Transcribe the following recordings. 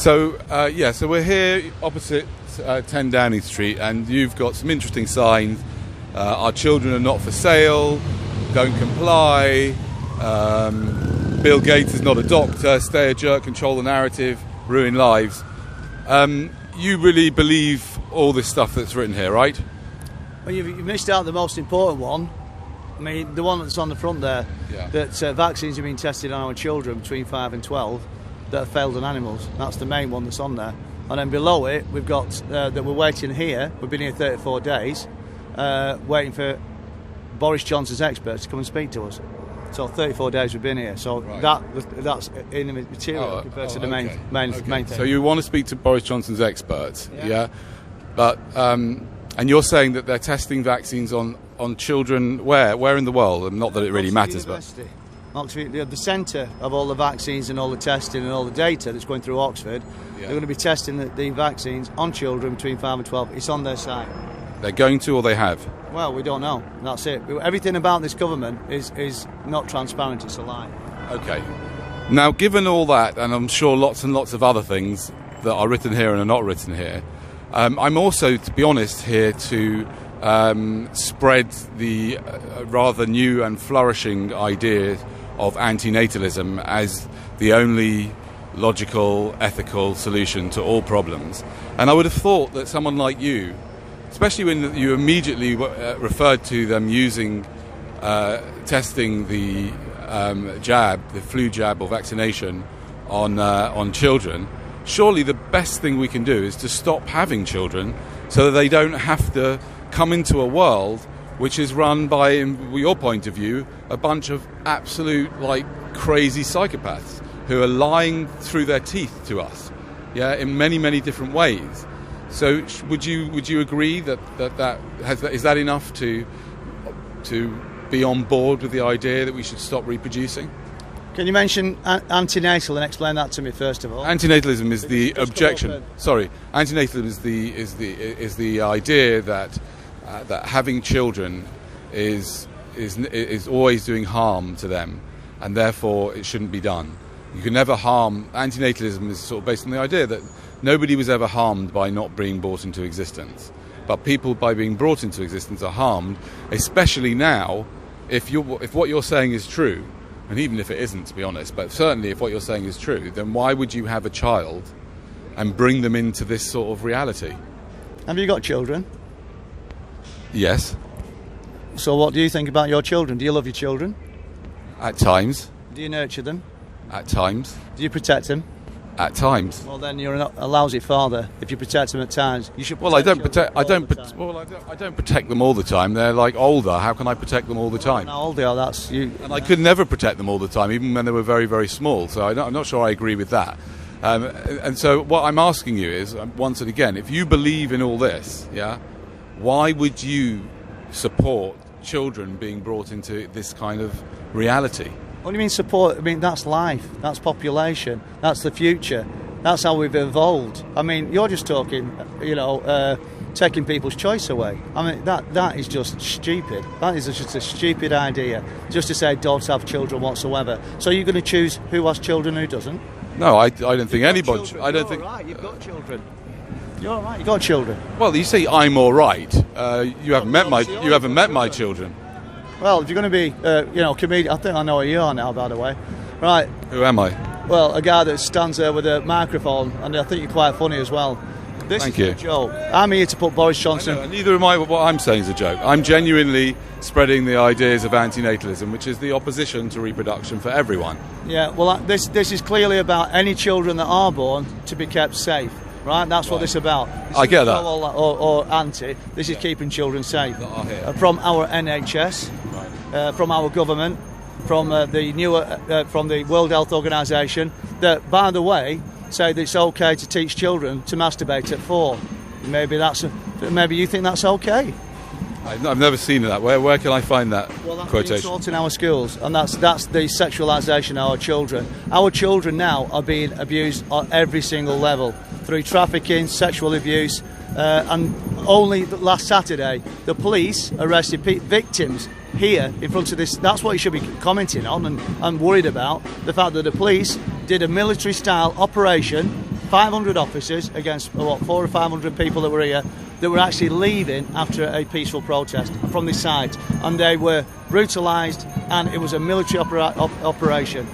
So we're here opposite 10 Downing Street, and you've got some interesting signs. Our children are not for sale, don't comply, Bill Gates is not a doctor, stay a jerk, control the narrative, ruin lives. You really believe all this stuff that's written here, right? Well, you've missed out the most important one. I mean, the one that's on the front there, that vaccines have been tested on our children between 5 and 12 that have failed on animals. That's the main one that's on there. And then below it, we've got that we're waiting here. We've been here 34 days, waiting for Boris Johnson's experts to come and speak to us. So 34 days we've been here. So that's in the material compared to the main thing. So you want to speak to Boris Johnson's experts, yeah? But and you're saying that they're testing vaccines on children where in the world? And not that it really matters, University. Oxford, the centre of all the vaccines and all the testing and all the data that's going through Oxford. They're going to be testing the vaccines on children between 5 and 12. It's on their site. They're going to, or they have? Well, we don't know. That's it. Everything about this government is not transparent. It's a lie. Okay. Now, given all that, and I'm sure lots and lots of other things that are written here and are not written here, I'm also, to be honest, here to spread the rather new and flourishing idea of antinatalism as the only logical, ethical solution to all problems. And I would have thought that someone like you, especially when you immediately referred to them using testing the jab, the flu jab or vaccination on children, surely the best thing we can do is to stop having children so that they don't have to come into a world which is run by, in your point of view, a bunch of absolute, crazy psychopaths who are lying through their teeth to us, in many, many different ways. So, would you agree that is that enough to be on board with the idea that we should stop reproducing? Can you mention antinatal and explain that to me first of all? Antinatalism is the objection. Sorry, antinatalism is the idea that having children is always doing harm to them, and therefore it shouldn't be done. You can never harm. Antinatalism is sort of based on the idea that nobody was ever harmed by not being brought into existence, but people by being brought into existence are harmed, especially now. If what you're saying is true, and even if it isn't, to be honest, but certainly if what you're saying is true, then why would you have a child and bring them into this sort of reality? Have you got children? Yes. So what do you think about your children? Do you love your children? At times. Do you nurture them? At times. Do you protect them? At times. Well, then you're a lousy father if you protect them at times. You should. I don't protect them all the time. They're older. How can I protect them all the time? How old they are? That's you. And I could never protect them all the time, even when they were very, very small. So I'm not sure I agree with that. And so what I'm asking you is, once and again, if you believe in all this, why would you support children being brought into this kind of reality? What do you mean support? I mean, that's life, that's population, that's the future, that's how we've evolved. I mean, you're just talking, taking people's choice away. I mean, that is just stupid. That is just a stupid idea, just to say don't have children whatsoever. So you're going to choose who has children and who doesn't? No, I don't think anybody... I don't think... Right, you've got children. You're all right, you've got children. Well, you say I'm all right. You haven't met my children. Well, if you're going to be, comedian, I think I know who you are now, by the way. Right. Who am I? Well, a guy that stands there with a microphone, and I think you're quite funny as well. Thank you. A joke. I'm here to put Boris Johnson... Neither am I. What I'm saying is a joke. I'm genuinely spreading the ideas of antinatalism, which is the opposition to reproduction for everyone. Yeah, well, this is clearly about any children that are born to be kept safe. Right, that's what this is about. I get that. Or anti. This is keeping children safe from our NHS, from our government, from the World Health Organization. That, by the way, say that it's okay to teach children to masturbate at 4. Maybe you think that's okay. I've never seen that. Where can I find that quotation? That's taught in our schools, and that's the sexualisation of our children. Our children now are being abused on every single level through trafficking, sexual abuse, and only last Saturday the police arrested victims here in front of this. That's what you should be commenting on and worried about, the fact that the police did a military-style operation 500 officers against, what, 400 or 500 people that were here, that were actually leaving after a peaceful protest from this site. And they were brutalised, and it was a military operation.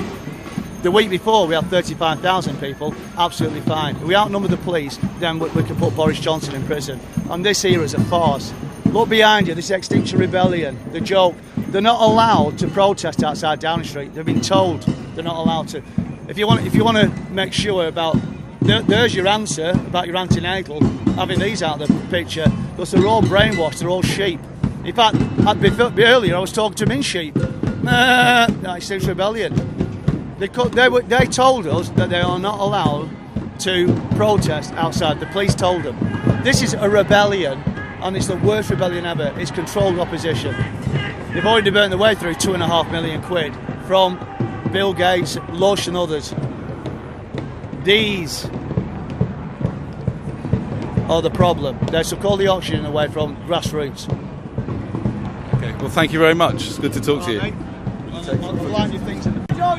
The week before, we had 35,000 people, absolutely fine. If we outnumber the police, then we can put Boris Johnson in prison. And this here is a farce. Look behind you, this Extinction Rebellion, the joke. They're not allowed to protest outside Downing Street. They've been told they're not allowed to. If you want to make sure about, there's your answer about your antenatal, having these out of the picture, because they're all brainwashed, they're all sheep. In fact, earlier I was talking to min sheep. Extinction Rebellion. They told us that they are not allowed to protest outside. The police told them. This is a rebellion, and it's the worst rebellion ever. It's controlled opposition. They've already burnt their way through £2.5 million from Bill Gates, Lush and others. These are the problem. They took all the oxygen away from grassroots. Okay, well, thank you very much. It's good to talk to you. I'll line your things in the